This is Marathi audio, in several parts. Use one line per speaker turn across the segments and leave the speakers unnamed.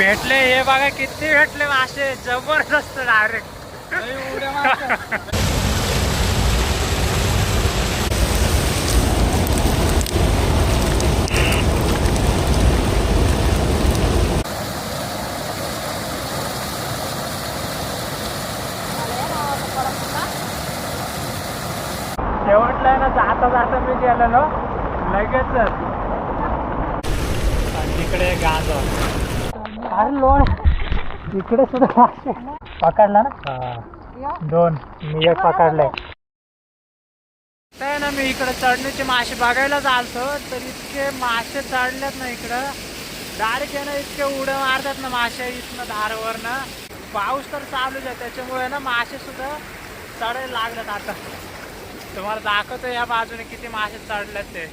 भेटले हे बघा किती भेटले मासे जबरदस्त डायरेक्ट उड्या मारतात. शेवटला आहे ना जाता जाता मी गेलेलो लगेच इकडे गांजा अरे लोण इकडे सुद्धा मासे पकडला ना. दोन मी एक पकडले. ना मी इकडे चढणीचे मासे बघायला चालतो तर इतके मासे चढलेत ना इकडं डायरेक्ट आहे ना इतके उड्या मारतात ना मासे इथनं धारवरनं. पाऊस तर चालूच आहे त्याच्यामुळे ना मासे सुद्धा चढायला लागलेत. आता तुम्हाला दाखवतो या बाजूने किती मासे चढलेत ते.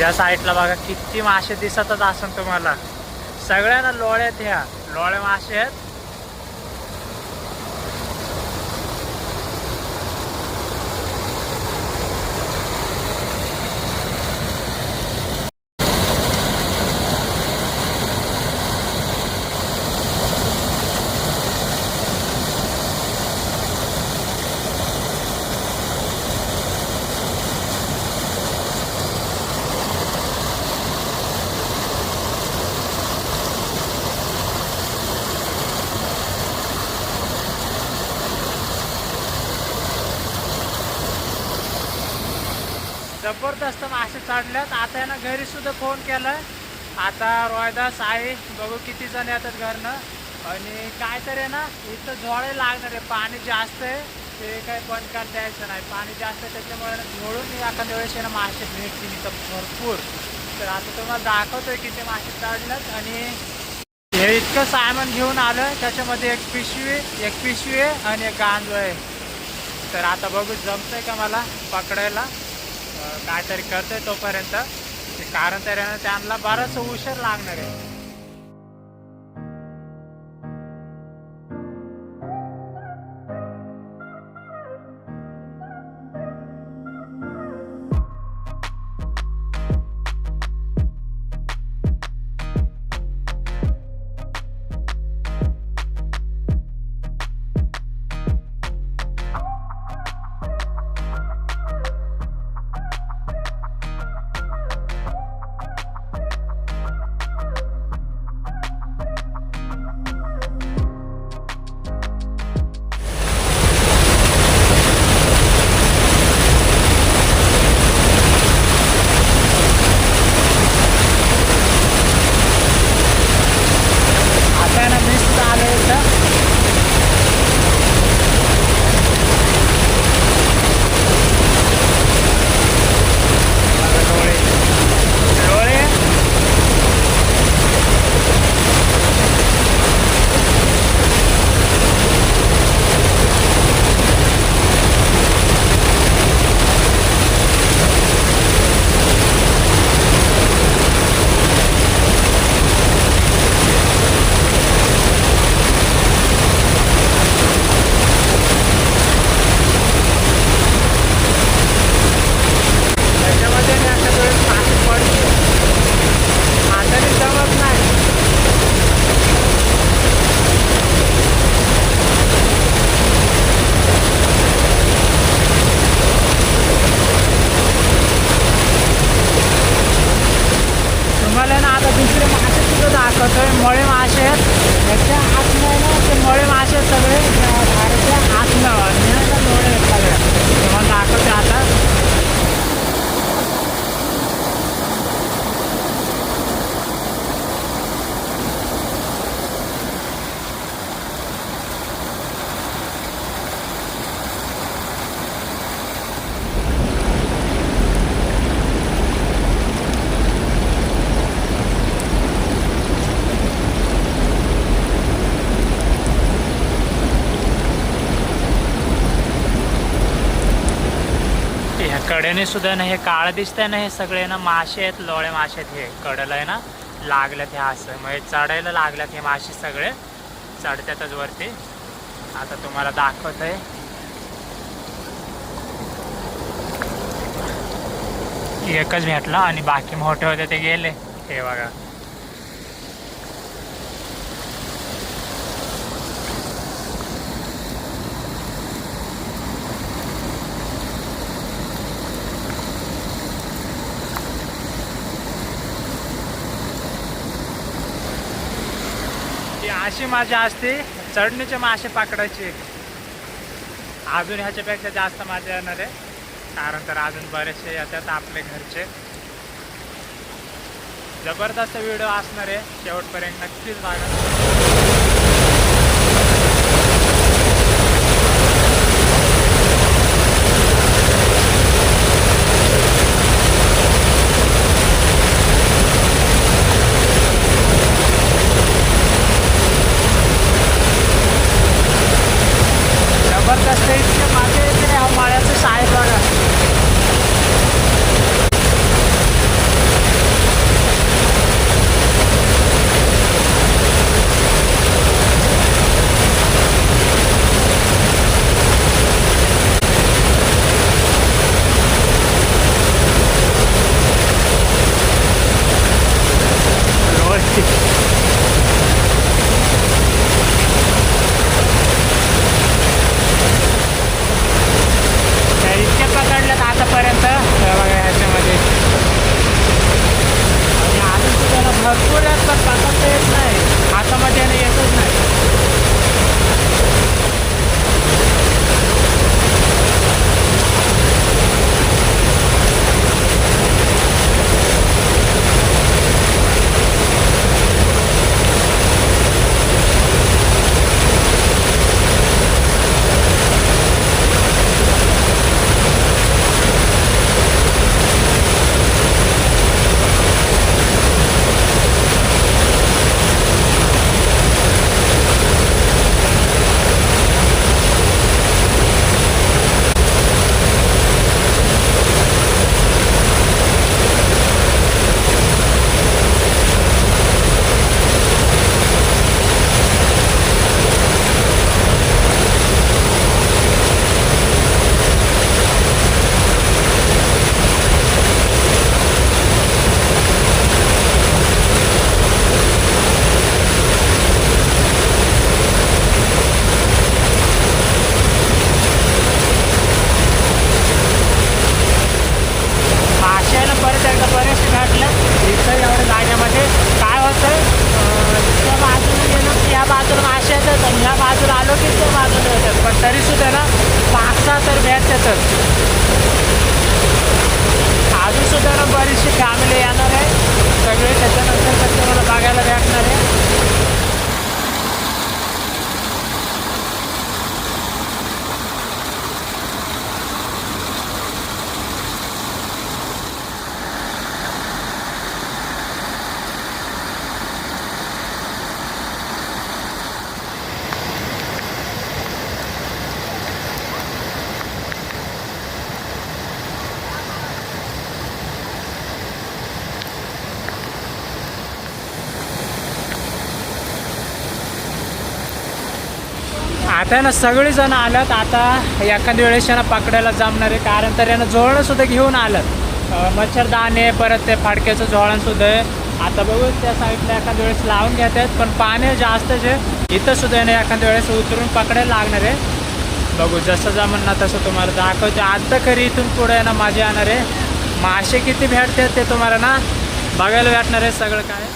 या साईडला बघा किती मासे दिसतच असेल तुम्हाला. सगळ्यांना लोळ्यात ह्या लोळे मासे आहेत. जबरदस्त मासे चढल्यात. आता आहे ना घरी सुद्धा फोन केलाय. आता रोहिदास आहे बघू किती जण येतात घरनं. आणि काय तर आहे ना इथं झोळायला लागणार आहे. पाणी जास्त आहे ते काही बंद करता द्यायचं नाही. पाणी जास्त आहे त्याच्यामुळे झोळून एखाद्या वेळेस आहे ना मासे भेटतील इथं भरपूर. तर आता तुम्हाला दाखवतोय किती मासे चढल्यात. आणि हे इतकं सामान घेऊन आलं त्याच्यामध्ये एक पिशवी आहे आणि एक गांजो आहे. तर आता बघू जमतंय का मला पकडायला. काहीतरी करतोय तोपर्यंत कारण तर त्यांना बराच उशीर लागणार आहे. मळे मासे आहेत याच्या आतनं ना ते मळे मासे सगळे झाडाच्या आतनं लोळे आहेत सगळ्या. तुम्हाला दाखवते आता. कडेने सुद्धा ना हे काळ दिसतंय ना हे सगळे ना मासे आहेत लोळे मासे आहेत. हे कडेला आहे ना लागल्यात हे असं म्हणजे चढायला लागल्यात हे मासे सगळे चढतातच वरती. आता तुम्हाला दाखवतोय. एकच भेटला आणि बाकी मोठे होते ते गेले. हे बघा अशी मजा असते चढणीचे मासे पकडायची. अजून ह्याच्यापेक्षा जास्त मजा येणार आहे, कारण तर अजून बरेचसे येतात आपले घरचे. जबरदस्त व्हिडिओ असणार आहे, शेवटपर्यंत नक्कीच बघा. जबरदस्त इतके माझे येते माळ्याचं साहेब बघा. इतके पकडलेत आतापर्यंत बघा ह्याच्यामध्ये. आणि अजून सुद्धा भरपूर आहेत, पण पकडता येत नाही, हातामध्ये येतच नाही. बरेचसे भेटले इथं एवढ्या जागेमध्ये. काय होतं, त्या बाजूला गेलो की या बाजूला मासे येतात आणि ह्या बाजूला आलो की त्या बाजूला येतात, पण तरीसुद्धा ना 5-6 तर भेटतातच. अजूनसुद्धा ना बरीचशी फॅमिली येणार आहे, सगळे त्याच्यानंतर सध्या मला बघायला भेटणार आहे. आता ना सगळेजण आल्यात. आता एखाद्या वेळेस ना पकडायला जमणार आहे, कारण तर यानं झोळणंसुद्धा घेऊन आलं, मच्छरदाणे, परत ते फाडक्याचं झोळणसुद्धा आहे. आता बघू त्या साईडला एखाद्या वेळेस लावून घेतात, पण पाणी जास्तच आहे. इथं सुद्धा याने एखाद्या वेळेस उतरून पकडायला लागणार आहे. बघू जसं जमन ना तसं तुम्हाला दाखवते. आता खरी इथून पुढे ना मजा येणार आहे. मासे किती भेटतात ते तुम्हाला ना बघायला भेटणार आहे सगळं काय.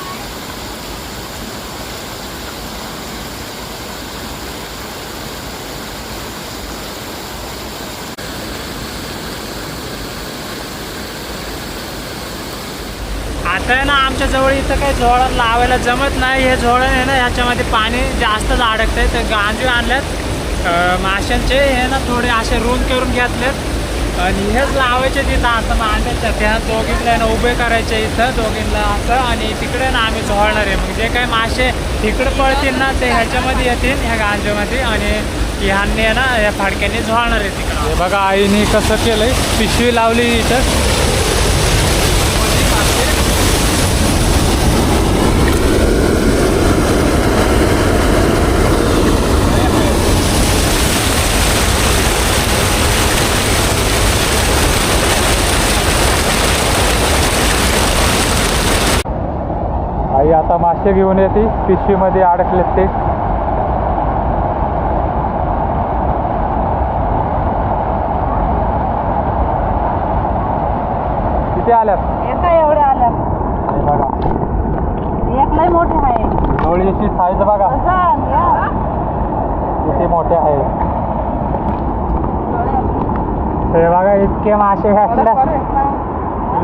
आता आहे ना आमच्या जवळ इथं काही झोळण लावायला जमत नाही. हे झोळण आहे ना ह्याच्यामध्ये पाणी जास्तच अडकतं आहे. तर गांजे आणल्यात माशांचे, हे ना थोडे असे रूम करून घेतलेत आणि हेच लावायचे तिथं. आता मांडायच्या त्या दोघींना ना उभे करायचे इथं दोघींना असं, आणि तिकडे ना आम्ही झोळणार आहे. मग जे काही मासे तिकडे पळतील ना ते ह्याच्यामध्ये येतील, ह्या गांजेमध्ये, आणि ह्यांनी आहे ना या फाडक्यांनी झोळणार आहे तिकडं. हे बघा आईने कसं केलंय, पिशवी लावली इथं. आई आता मासे घेऊन येते, पिशवीमध्ये अडकलेत ते. किती आल्यात?
एका एवढ्या आल्यात.
हे बघा
एक लय मोठे आहे.
डोळीची साईज बघा. इतके मासे भेटले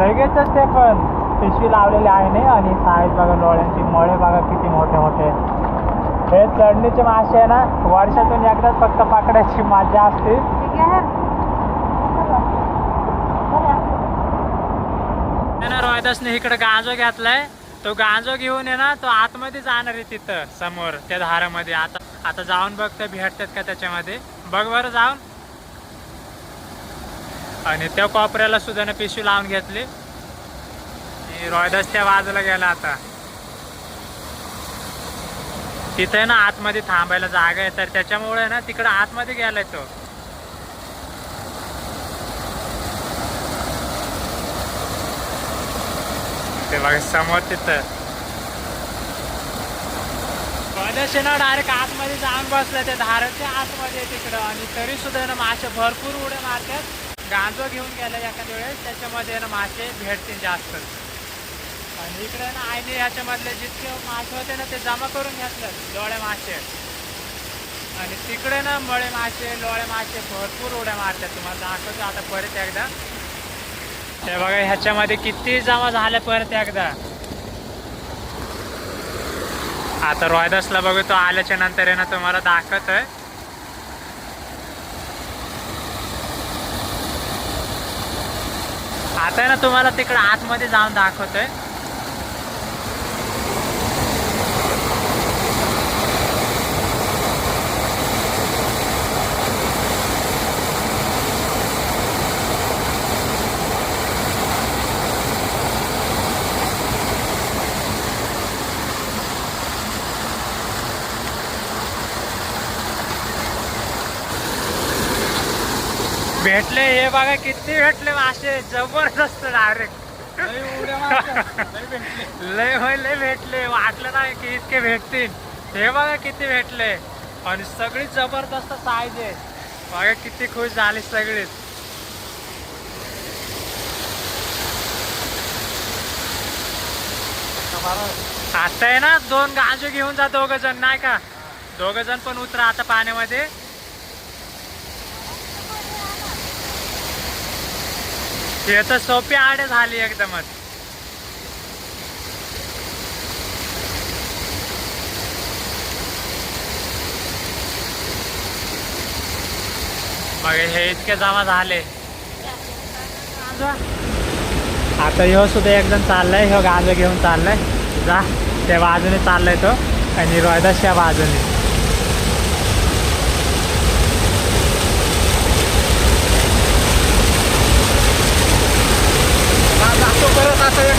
लगेचच ते पण पिशवी लावलेली आहे नाही. आणि साईज बघा डोळ्यांची मळे बघा किती मोठे मोठे. हे चढणीचे मासे आहे ना वर्षातून एकदाच फक्त पकडायची मजा असते. रोहिदासने इकडे गांजो घेतलाय. तो गांजो घेऊन आहे ना तो आतमध्ये जाणार आहे तिथं समोर त्या धारामध्ये. आता जाऊन बघ तर भेटतात का त्याच्यामध्ये. बघ बरं जाऊन. आणि त्या कोपऱ्याला सुद्धा पिशवी लावून घेतली. रोहिदास त्या बाजूला गेला. आता तिथे ना आतमध्ये थांबायला जागा आहे तर त्याच्यामुळे ना तिकडे आतमध्ये गेलाय तो. ते बघा समोर तिथं रोहिदास ना डायरेक्ट आतमध्ये जाऊन बसलाय त्या धाराच्या आतमध्ये तिकडं. आणि तरी सुद्धा ना मासे भरपूर उड्या मारतात. गांजो घेऊन गेला एखाद्या वेळेस त्याच्यामध्ये ना मासे भेटतील जास्त. आणि इकडे ना आईने याच्यामधले जितके मासे होते ना ते जमा करून घेतलं लोळे मासे. आणि तिकडे ना मळे मासे लोळे मासे भरपूर उड्या मारतात. तुम्हाला दाखवतो आता परत एकदा. ते बघा ह्याच्यामध्ये किती जमा झाले परत एकदा. आता रोहिदासला बघतो आल्याच्या नंतर आहे ना तुम्हाला दाखवतोय. आता आहे ना तुम्हाला तिकडे आतमध्ये जाऊन दाखवतोय. भेटले हे बघा किती भेटले मासे जबरदस्त डायरेक्ट. लय भेटले. वाटलं नाही की इतके भेटतील. हे बघा किती भेटले. आणि सगळी जबरदस्त साईज आहे बघा. किती खुश झाली सगळीच. आता आहे ना 2 गांजो घेऊन जा 2 जण नाही का. 2 जण पण उतरा आता पाण्यामध्ये. हे तर सोपी आडे झाली एकदमच. मग हे इतके जमा झाले. आता ह्यो सुद्धा एक जण चाललाय. ह्यो गांजो घेऊन चाललाय. जा त्या बाजूने चाललाय तो. आणि रोहिदास त्या बाजूने. परत आता एक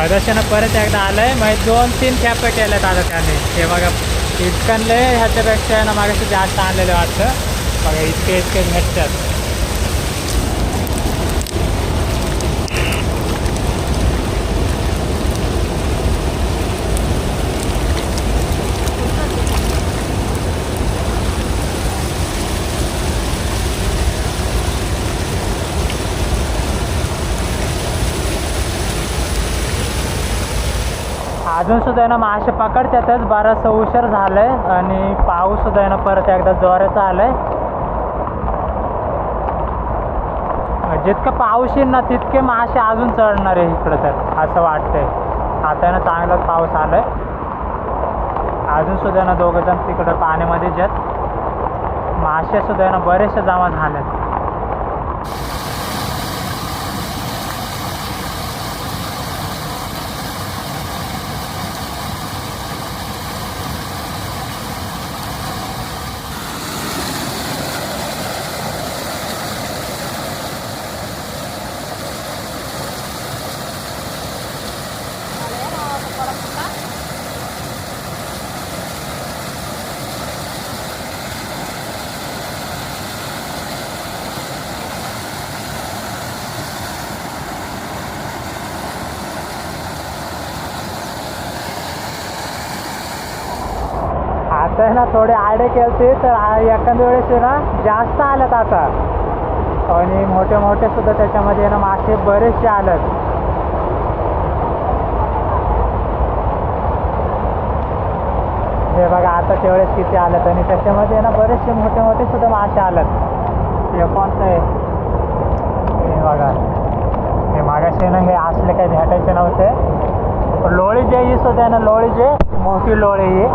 रोहिदाशानं परत एकदा आलंय मग 2-3 खेपे केल्यात आता त्याने. हे बघा इतकनले ह्याच्यापेक्षा ना मागाशी जास्त आणलेले वाटतं. बघा इतके भेटतात. अजून सुद्धा आहे ना मासे पकडतातच. बराचसा उशीर झालाय आणि पाऊस सुद्धा आहे ना परत एकदा जोराचा आलाय. जितकं पाऊस येईल ना तितके मासे अजून चढणार आहे इकडं तर असं वाटतंय. आता आहे ना चांगलाच पाऊस आलाय. अजून सुद्धा ना दोघंजण तिकडं पाण्यामध्येच आहेत. मासे सुद्धा आहे ना बरेचसे जमा झालेत. आता आहे ना थोडे आडे केलते तर एखाद्या वेळेस आहे ना जास्त आलेत आता. आणि मोठे मोठे सुद्धा त्याच्यामध्ये ना मासे बरेचसे आलेत. हे बघा आता तेवढेच किती आलेत आणि त्याच्यामध्ये ना बरेचसे मोठे मोठे सुद्धा मासे आलेत. हे कोणतं आहे हे बघा. हे मागाशी ना हे असले काही भेटायचे नव्हते. लोळी जे ही सुद्धा ना लोळी जे मोठी लोळी ही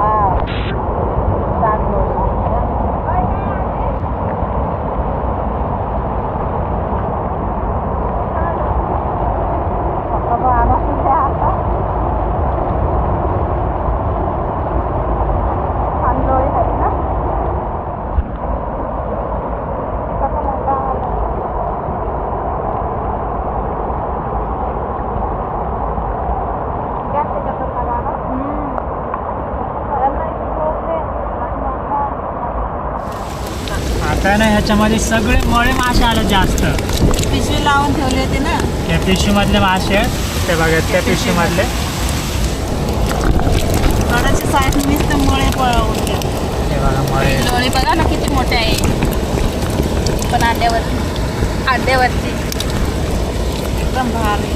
आता ना ह्याच्यामध्ये सगळे मळे मासे आले जास्त.
पिशवी लावून ठेवले होते ना
त्या पिशवीमधले मासे आहेत ते बघा. त्या पिशवीमधले
थोड्याच्या साईड नुसतं मुळे पळवून घ्या.
हे बघा मळे.
लोळी बघा ना किती मोठे आहे. पण अंड्यावरती एकदम भारी.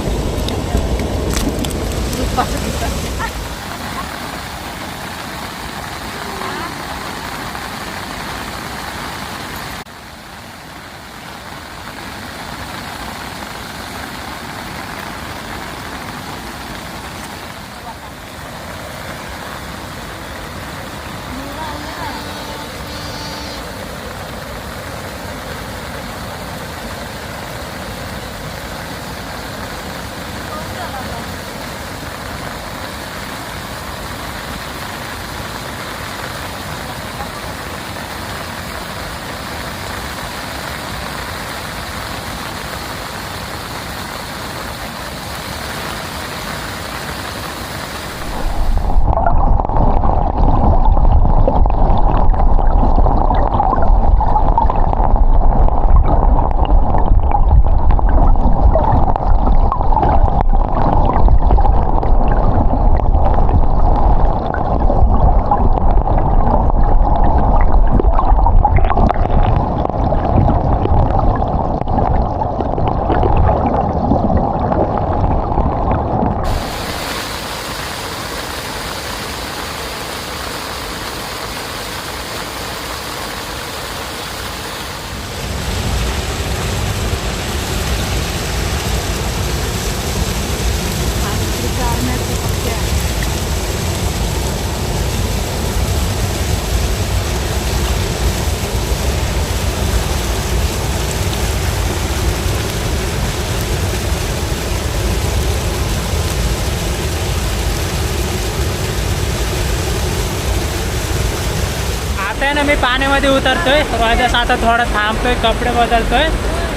आहे ना मी पाण्यामध्ये उतरतोय. रोहिदास आता थोडा थांबतोय, कपडे बदलतोय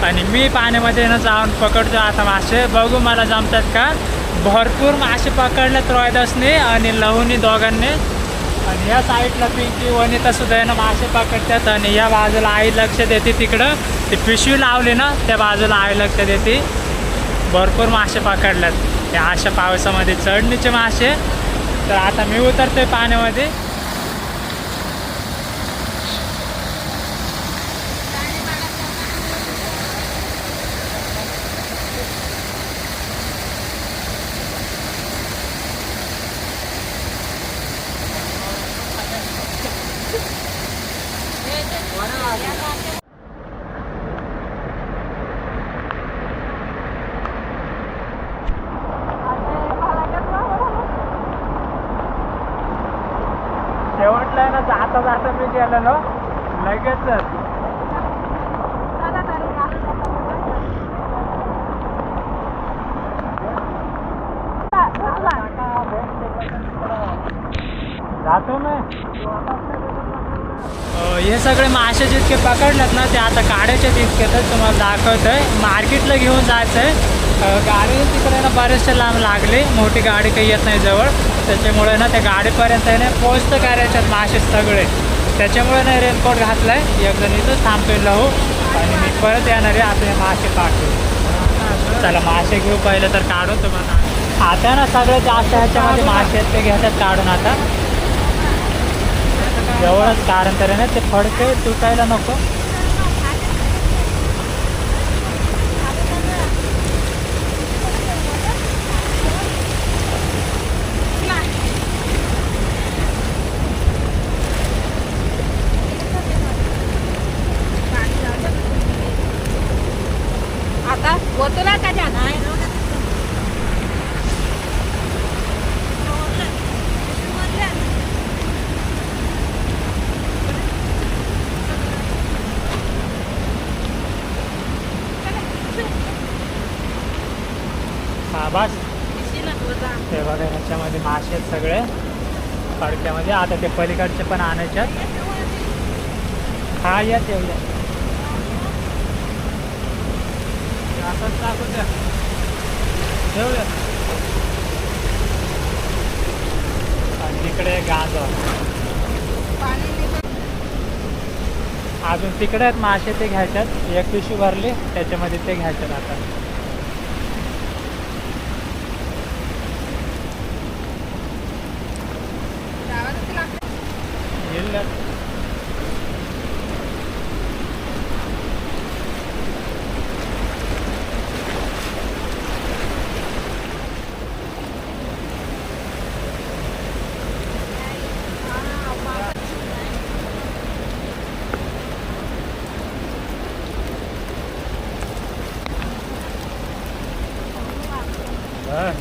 आणि मी पाण्यामध्ये ना जाऊन पकडतोय आता मासे. बघू मला जमतात का. भरपूर मासे पकडलेत रोहिदासने आणि लहूनी दोघांनी. आणि या साईडला पिंकी वनिता सुद्धा आहे ना मासे पकडतात. आणि या बाजूला आई लक्ष देते तिकडं. ती पिशवी लावली ना त्या बाजूला आई लक्ष देते. भरपूर मासे पकडल्यात या अशा पावसामध्ये चढणीचे मासे. तर आता मी उतरते पाण्यामध्ये. शेवटला आहे ना जाता जाता मी गेलेलो लगेचच. जातो मी. हे सगळे मासे जितके पकडलेत ना ते आता काढायचे तितकेच तुम्हाला दाखवत आहे. मार्केटला घेऊन जायचं आहे. गाडी तिकडे ना बरेचसे लांब लागले. मोठी गाडी काही येत नाही जवळ. त्याच्यामुळे ना त्या गाडीपर्यंत आहे ना पोचतं करायच्यात मासे सगळे. त्याच्यामुळे ना रेनकोट घातला आहे. एक जण इथंच थांबतोय लहू. आणि मी परत येणार आहे. आता हे मासे काढतो. चला मासे घेऊ पहिलं तर काढू तुम्हाला. आता ना सगळ्यात जास्त ह्याच्यामध्ये मासे आहेत ते घेतात काढून आता जवळच. कारण तर ना ते फडके तुटायला नको.
आता बोतला का जाना है.
बस ते बघा ह्याच्यामध्ये मासे आहेत सगळे फडक्यामध्ये. आता ते पलीकडचे पण आणायच्यात. हा या तेवढ्या असंच टाकून द्या ठेवूया. आणि तिकडे गाजर अजून तिकडे आहेत मासे ते घ्यायच्यात. एक पिशवी भरली त्याच्यामध्ये ते घ्यायच्यात आता.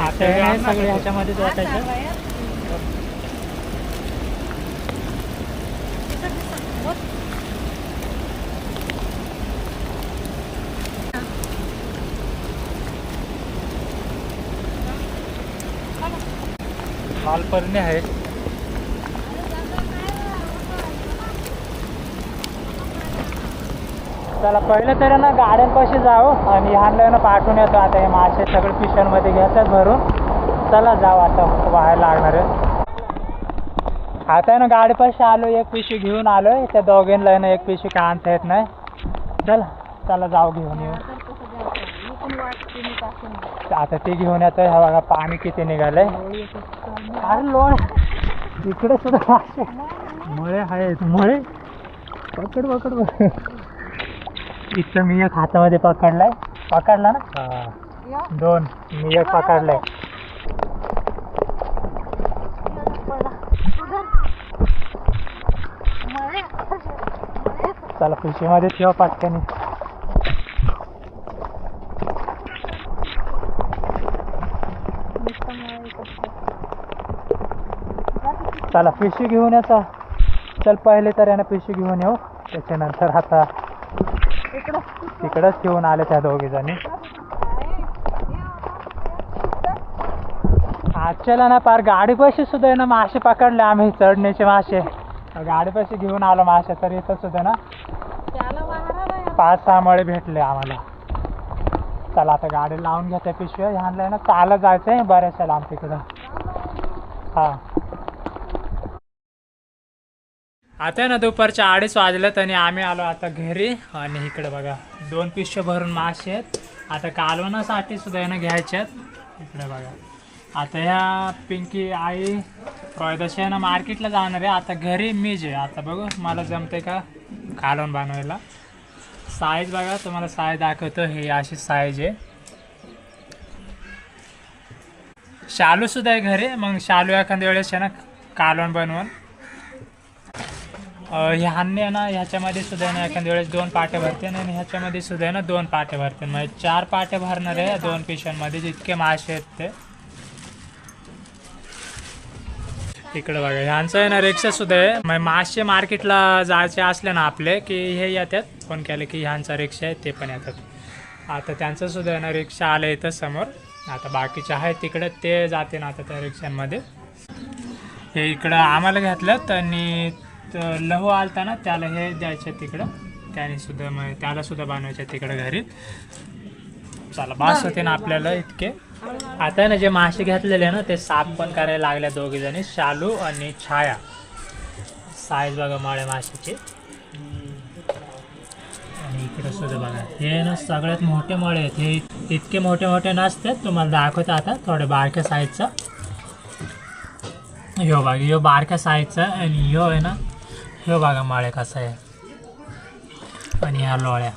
आता हे सगळे ह्याच्यामध्येच वाटायचं. मालपर्णी आहे. चला पहिलं तर ना गाड्यांपाशी जाऊ आणि ह्यांना ना पाठवून येतो. आता हे मासे सगळे पिशव्यांमध्ये घ्यायच्यात भरून. चला जाऊ आता बाहेर लागणार आहे. आता ना गाडीपाशी आलो. एक पिशवी घेऊन आलोय. त्या दोघींना ना एक पिशवी का आणता येत नाही. चला चला जाऊ घेऊन येऊ. आता ते घेऊन येतोय. हा बघा पाणी किती निघालंय. अरे लोळ इकडे सुद्धा मासे मळे आहेत. मळे पकड पकड पकड. इथं मी एक हातामध्ये पकडलाय. पकडला ना दोन. मी एक पकडलाय. चला पिशवीमध्ये ठेव पटकन. चला पिशवी घेऊन येतो. चल पहिले तर यानं पिशवी घेऊन येऊ. त्याच्यानंतर आता तिकडंच ठेवून आले त्या दोघी जणी. आजच्याला ना पार गाडीपाशी सुद्धा आहे ना मासे पकडले आम्ही. चढणीचे मासे गाडीपाशी घेऊन आलो मासे. तर इथं सुद्धा ना 5-6 मळे भेटले आम्हाला. चला आता गाडी लावून घेते पिशव्या ह्यांना ना चालत जायचंय बऱ्याचशा लांब तिकडं. हा आता ना दुपारच्या 2:30 वाजलेत आणि आम्ही आलो आता घरी. आणि इकडे बघा 2 पिशव्या भरून मासे आहेत. आता कालवणासाठी सुद्धा आहे ना घ्यायच्यात. इकडे बघा आता ह्या पिंकी आई रोहिदाशी आहे ना मार्केटला जाणार आहे. आता घरी मीच आहे. आता बघू मला जमते का कालवण बनवायला. साईज बघा तुम्हाला साईज दाखवतो. हे अशी साईज आहे. शालू सुद्धा आहे घरी. मग शालू एखाद्या वेळेस आहे ना कालवण बनवून ह्यांनी आहे ना ह्याच्यामध्ये सुद्धा आहे ना एखाद्या वेळेस 2 पाटे भरते आणि ह्याच्यामध्ये सुद्धा आहे ना 2 पाटे भरते. म्हणजे 4 पाटे भरणार आहे 2 पिशव्यांमध्ये. जितके मासे आहेत ते. इकडे बघा ह्यांचं आहे ना रिक्षा सुद्धा आहे. मग मासे मार्केटला जायचे असले ना आपले की हे येतात. फोन केले की ह्यांचा रिक्षा आहे ते पण येतात. आता त्यांचं सुद्धा आहे ना रिक्षा आलं इथं समोर. आता बाकीचे आहेत तिकडे ते जाते ना आता त्या रिक्षांमध्ये. हे इकडं आम्हाला घेतलं आणि लहू आलता ना त्याला हे द्यायचे तिकडं. त्याने सुद्धा मग त्याला सुद्धा बनवायचे तिकडं घरी. चला बास होते ना आपल्याला इतके. आता ना जे मासे घेतलेले ना ते साफ पण करायला लागल्या दोघी जणी. शालू आणि छाया. साईज बघा मळे माशाची. आणि इकडे सुद्धा बघा हे ना सगळ्यात मोठे मळे आहेत. हे इतके मोठे मोठे नसतात. तुम्हाला दाखवतो आता थोडे बारक्या साईजचा. ह्यो बघा ह्यो बारक्या साईजचा. आणि ह्यो आहे ना ह्यो बघा मळे कसा आहे. आणि ह्या लोळ्या.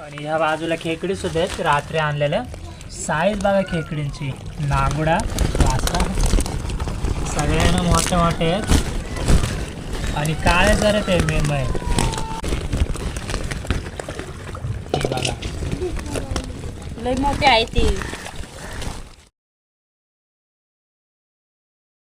आणि ह्या बाजूला खेकडी सुद्धा आहेत रात्री आणलेल्या. साईज बघा खेकडींची. नागुडा वासा सगळ्यांना मोठे मोठे आहेत. आणि काळे जरा ते मेंबर आहेत.
लय मोठी आहे ती.